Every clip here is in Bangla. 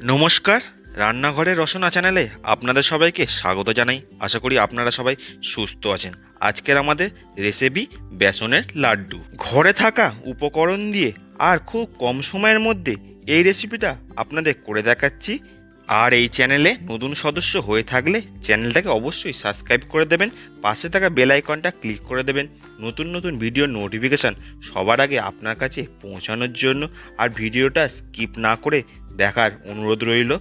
নমস্কার, রান্নাঘরের রসনা চ্যানেলে আপনাদের সবাইকে স্বাগত জানাই। আশা করি আপনারা সবাই সুস্থ আছেন। আজকের আমাদের রেসিপি বেসনের লাড্ডু। ঘরে থাকা উপকরণ দিয়ে আর খুব কম সময়ের মধ্যে এই রেসিপিটা আপনাদের করে দেখাচ্ছি। আর এই চ্যানেলে নতুন সদস্য হয়ে থাকলে চ্যানেলটাকে অবশ্যই সাবস্ক্রাইব করে দেবেন, পাশে থাকা বেল আইকনটা ক্লিক করে দেবেন নতুন নতুন ভিডিওর নোটিফিকেশান সবার আগে আপনার কাছে পৌঁছানোর জন্য। আর ভিডিওটা স্কিপ না করে দেখার অনুরোধ রইল।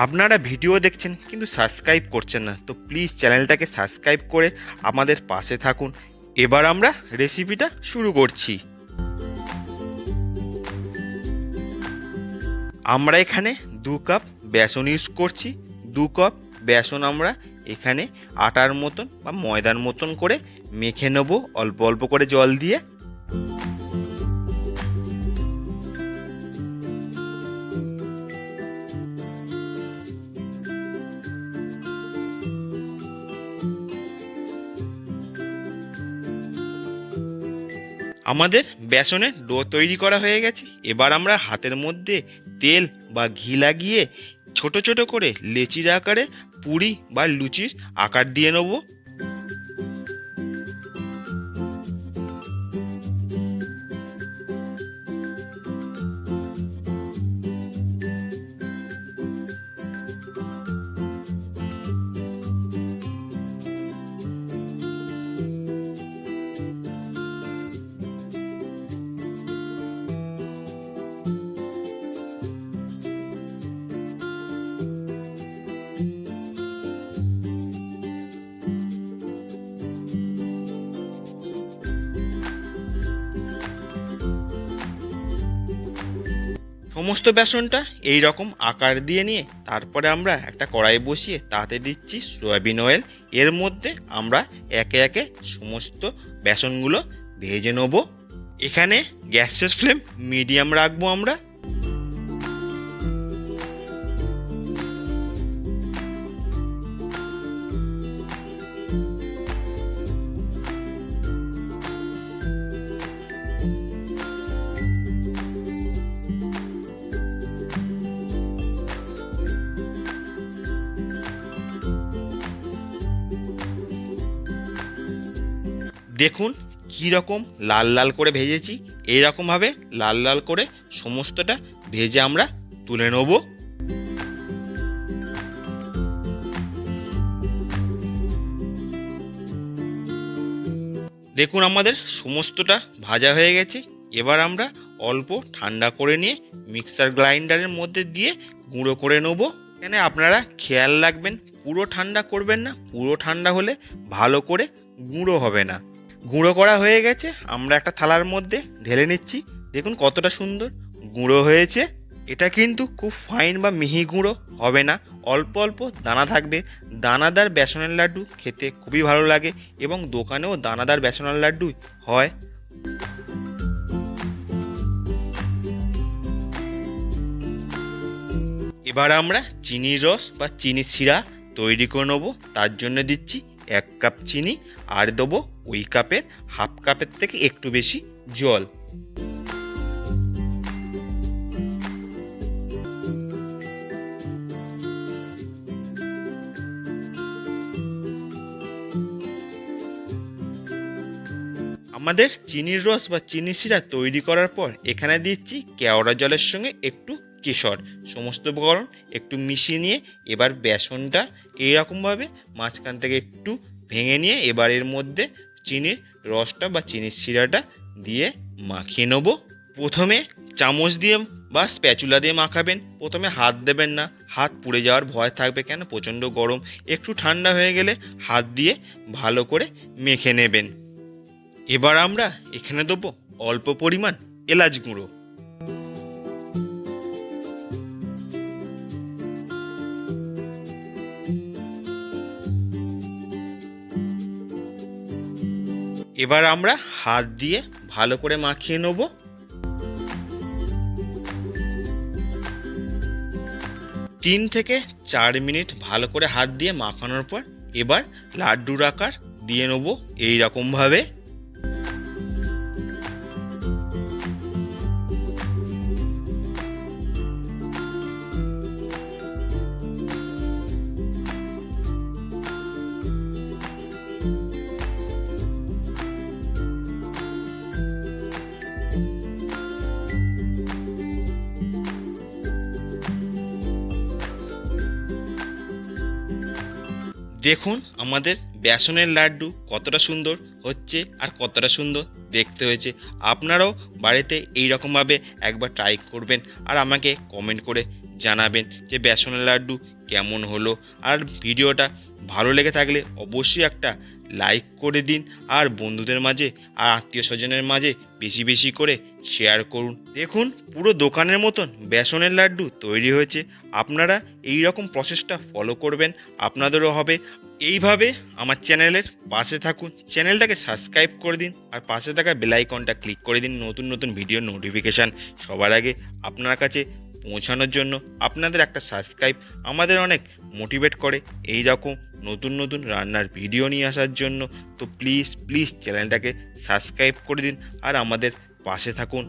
আপনারা ভিডিও দেখছেন কিন্তু সাবস্ক্রাইব করছেন না, তো প্লিজ চ্যানেলটাকে সাবস্ক্রাইব করে আমাদের পাশে থাকুন। এবার আমরা রেসিপিটা শুরু করছি। আমরা এখানে 2 কাপ বেসন ইউজ করছি। 2 কাপ বেসন আমরা এখানে আটার মতন বা ময়দার মতন করে মেখে নেব অল্প অল্প করে জল দিয়ে। আমাদের বেসনের ডো তৈরি করা হয়ে গেছে। এবার আমরা হাতের মধ্যে তেল বা ঘি লাগিয়ে ছোট ছোট করে লেচির আকারে পুরি বা লুচির আকার দিয়ে নেব। সমস্ত বেসনটা এই রকম আকার দিয়ে নিয়ে তারপরে আমরা একটা কড়াই বসিয়ে তাতে দিচ্ছি সয়াবিন অয়েল। এর মধ্যে আমরা একে একে সমস্ত বেসনগুলো ভেজে নেব। এখানে গ্যাসের ফ্লেম মিডিয়াম রাখবো আমরা। দেখুন কীরকম লাল লাল করে ভেজেছি। এইরকমভাবে লাল লাল করে সমস্তটা ভেজে আমরা তুলে নেব। দেখুন আমাদের সমস্তটা ভাজা হয়ে গেছে। এবার আমরা অল্প ঠান্ডা করে নিয়ে মিক্সার গ্রাইন্ডারের মধ্যে দিয়ে গুঁড়ো করে নেব। এখানে আপনারা খেয়াল রাখবেন পুরো ঠান্ডা করবেন না, পুরো ঠান্ডা হলে ভালো করে গুঁড়ো হবে না। গুঁড়ো করা হয়ে গেছে, আমরা একটা থালার মধ্যে ঢেলে নিচ্ছি। দেখুন কতটা সুন্দর গুঁড়ো হয়েছে। এটা কিন্তু খুব ফাইন বা মিহি গুঁড়ো হবে না, অল্প অল্প দানা থাকবে। দানাদার বেসনের লাড্ডু খেতে খুবই ভালো লাগে এবং দোকানেও দানাদার বেসনের লাড্ডু হয়। এবার আমরা চিনির রস বা চিনি শিরা তৈরি করে নেব। তার জন্য দিচ্ছি 1 কাপ চিনি আর দেবো ওই কাপের হাফ কাপের থেকে একটু বেশি জল। আমাদের চিনির রস বা চিনি শিরা তৈরি করার পর এখানে দিচ্ছি কেওড়া জলের সঙ্গে একটু কেশর। সমস্ত উপকরণ একটু মিশিয়ে নিয়ে এবার বেসনটা এইরকমভাবে মাঝখান থেকে একটু ভেঙে নিয়ে এবার এর মধ্যে চিনির রসটা বা চিনির শিরাটা দিয়ে মাখিয়ে নেব। প্রথমে চামচ দিয়ে বা স্প্যাচুলা দিয়ে মাখাবেন, প্রথমে হাত দেবেন না, হাত পুড়ে যাওয়ার ভয় থাকবে, কেন প্রচণ্ড গরম। একটু ঠান্ডা হয়ে গেলে হাত দিয়ে ভালো করে মেখে নেবেন। এবার আমরা এখানে দেবো অল্প পরিমাণ এলাচ গুঁড়ো। এবার আমরা হাত দিয়ে ভালো করে মাখিয়ে নেব। 3 থেকে 4 মিনিট ভালো করে হাত দিয়ে মাখানোর পর এবার লাড্ডুর আকার দিয়ে নেব এইরকমভাবে। দেখুন আমাদের বেসনের লাড্ডু কতটা সুন্দর হচ্ছে আর কতটা সুন্দর দেখতে হয়েছে। আপনারাও বাড়িতে এই রকমভাবে একবার ট্রাই করবেন আর আমাকে কমেন্ট করে জানাবেন যে বেসনের লাড্ডু কেমন হলো। আর ভিডিওটা ভালো লেগে থাকলে অবশ্যই একটা লাইক করে দিন আর বন্ধুদের মাঝে আর আত্মীয় স্বজনের মাঝে বেশি বেশি করে শেয়ার করুন। দেখুন পুরো দোকানের মতন বেসনের লাড্ডু তৈরি হয়েছে। আপনারা এই রকম প্রসেসটা ফলো করবেন, আপনাদেরও হবে। এইভাবে আমার চ্যানেলের পাশে থাকুন, চ্যানেলটাকে সাবস্ক্রাইব করে দিন আর পাশে থাকা বেল আইকনটা ক্লিক করে দিন নতুন নতুন ভিডিও নোটিফিকেশান সবার আগে আপনার কাছে পৌঁছানোর জন্য। আপনাদের একটা সাবস্ক্রাইব আমাদের অনেক মোটিভেট করে এই রকম নতুন নতুন রান্নার ভিডিও নিয়ে আসার জন্য। তো প্লিজ চ্যানেলটাকে সাবস্ক্রাইব করে দিন আর আমাদের পাশে থাকুন।